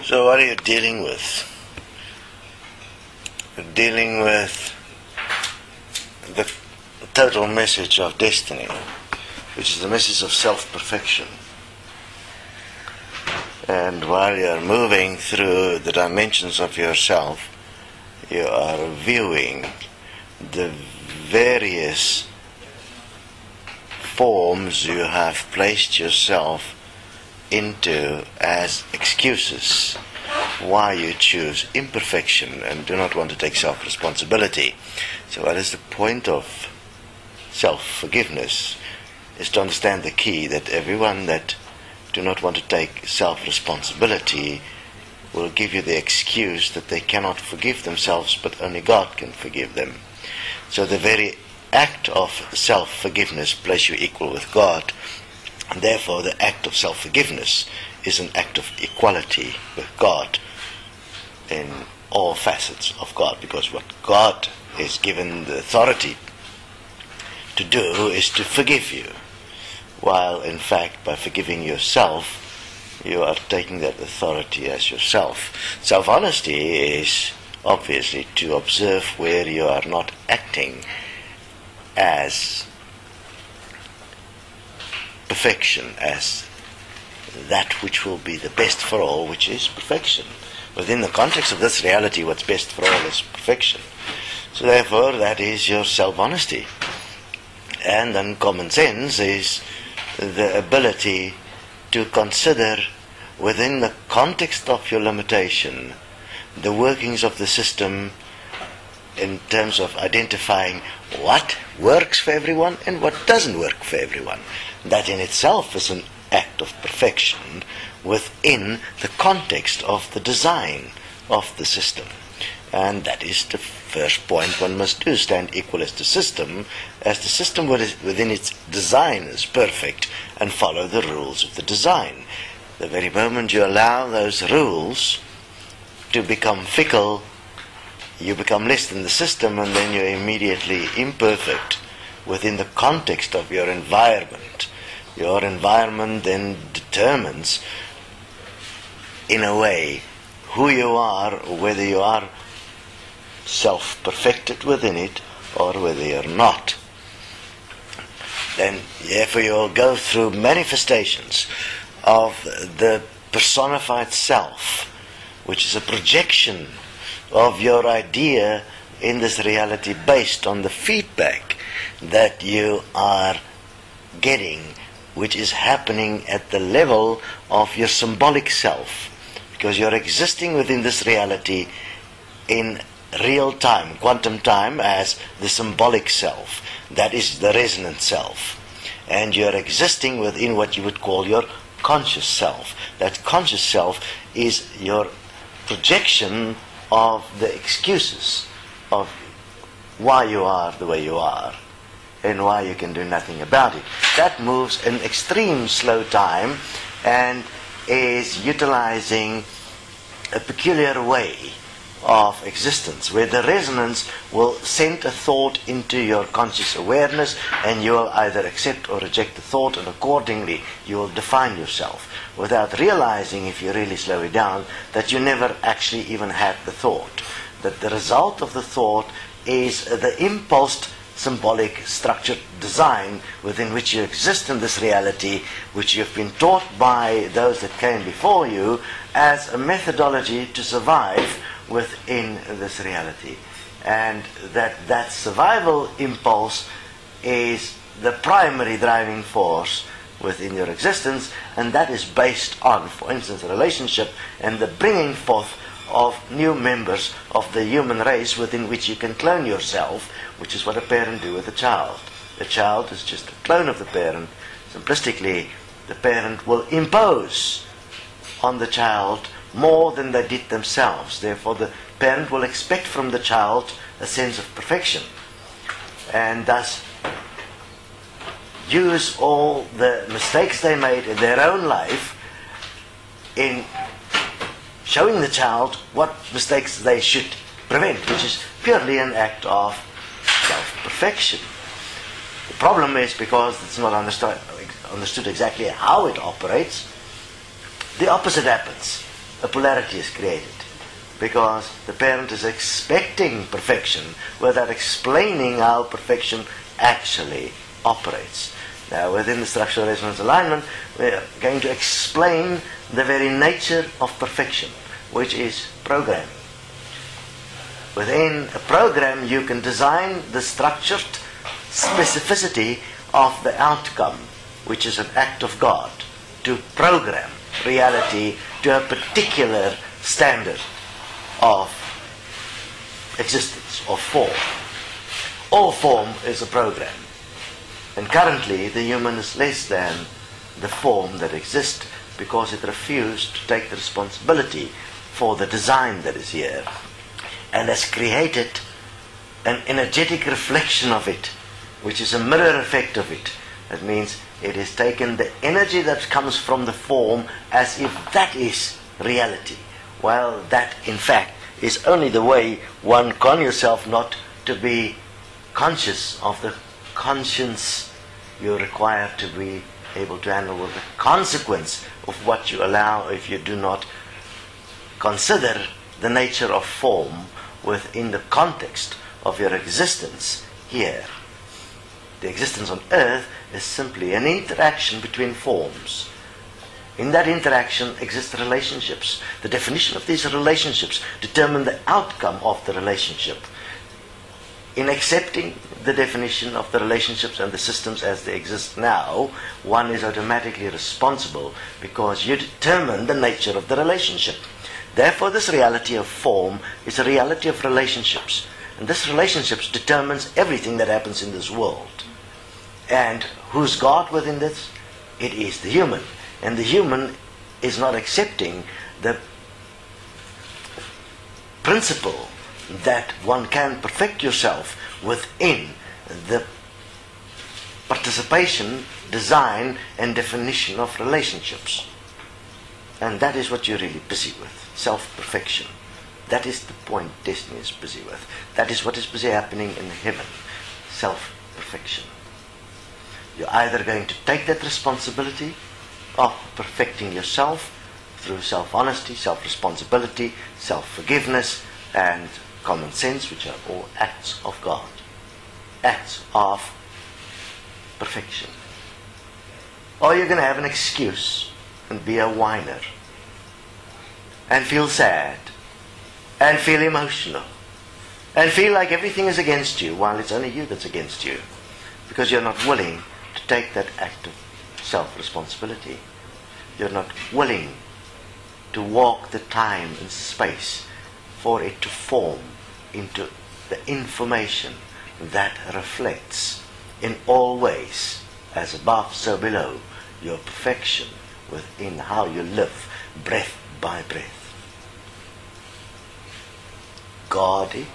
So what are you dealing with? You're dealing with the total message of Desteni, which is the message of self-perfection. And while you're moving through the dimensions of yourself, you are viewing the various forms you have placed yourself into as excuses why you choose imperfection and do not want to take self-responsibility. So what is the point of self-forgiveness? Is to understand the key that everyone that do not want to take self-responsibility will give you the excuse that they cannot forgive themselves, but only God can forgive them. So the very act of self-forgiveness places you equal with God, and therefore the act of self-forgiveness is an act of equality with God in all facets of God, because what God is given the authority to do is to forgive you, while in fact by forgiving yourself you are taking that authority as yourself. Self-honesty is obviously to observe where you are not acting as perfection, as that which will be the best for all, which is perfection. Within the context of this reality, what's best for all is perfection. So therefore, that is your self-honesty. And then common sense is the ability to consider within the context of your limitation the workings of the system in terms of identifying what works for everyone and what doesn't work for everyone. That in itself is an act of perfection within the context of the design of the system. And that is the first point one must do, stand equal as the system within its design is perfect, and follow the rules of the design. The very moment you allow those rules to become fickle, you become less than the system, and then you're immediately imperfect within the context of your environment. Your environment then determines, in a way, who you are, whether you are self-perfected within it or whether you're not. Then therefore you'll go through manifestations of the personified self, which is a projection of your idea in this reality based on the feedback that you are getting, which is happening at the level of your symbolic self, because you're existing within this reality in real time, quantum time, as the symbolic self. That is the resonant self. And you're existing within what you would call your conscious self. That conscious self is your projection of the excuses of why you are the way you are and why you can do nothing about it. That moves in extreme slow time and is utilizing a peculiar way of existence, where the resonance will send a thought into your conscious awareness, and you will either accept or reject the thought, and accordingly you will define yourself without realizing, if you really slow it down, that you never actually even had the thought. That the result of the thought is the impulsed symbolic structured design within which you exist in this reality, which you've been taught by those that came before you as a methodology to survive within this reality. And that survival impulse is the primary driving force within your existence, and that is based on, for instance, a relationship and the bringing forth of new members of the human race within which you can clone yourself, which is what a parent do with a child. The child is just a clone of the parent. Simplistically, the parent will impose on the child more than they did themselves. Therefore, the parent will expect from the child a sense of perfection, and thus use all the mistakes they made in their own life in showing the child what mistakes they should prevent, which is purely an act of self-perfection. The problem is, because it's not understood exactly how it operates, the opposite happens. a polarity is created, because the parent is expecting perfection without explaining how perfection actually operates. Now, within the structural resonance alignment, we're going to explain the very nature of perfection, which is programming. Within a program, you can design the structured specificity of the outcome, which is an act of God, to program reality to a particular standard of existence, of form. All form is a program. And currently, the human is less than the form that exists because it refused to take the responsibility for the design that is here, and has created an energetic reflection of it, which is a mirror effect of it. That means it has taken the energy that comes from the form as if that is reality, while that in fact is only the way one con yourself not to be conscious of the conscience you require to be able to handle with the consequence of what you allow if you do not consider the nature of form within the context of your existence here. The existence on earth is simply an interaction between forms. In that interaction exist relationships. The definition of these relationships determine the outcome of the relationship. In accepting the definition of the relationships and the systems as they exist now, one is automatically responsible because you determine the nature of the relationship. Therefore, this reality of form is a reality of relationships. And this relationships determines everything that happens in this world. And who's God within this? It is the human. And the human is not accepting the principle that one can perfect yourself within the participation, design, and definition of relationships. And that is what you're really busy with, self-perfection. That is the point Desteni is busy with. That is what is busy happening in heaven, self-perfection. You're either going to take that responsibility of perfecting yourself through self-honesty, self-responsibility, self-forgiveness, and common sense, which are all acts of God, acts of perfection. Or you're going to have an excuse and be a whiner and feel sad and feel emotional and feel like everything is against you while it's only you that's against you, because you're not willing to take that act of self-responsibility. You're not willing to walk the time and space for it to form into the information that reflects in all ways, as above so below, your perfection within how you live, breath by breath. Guard it,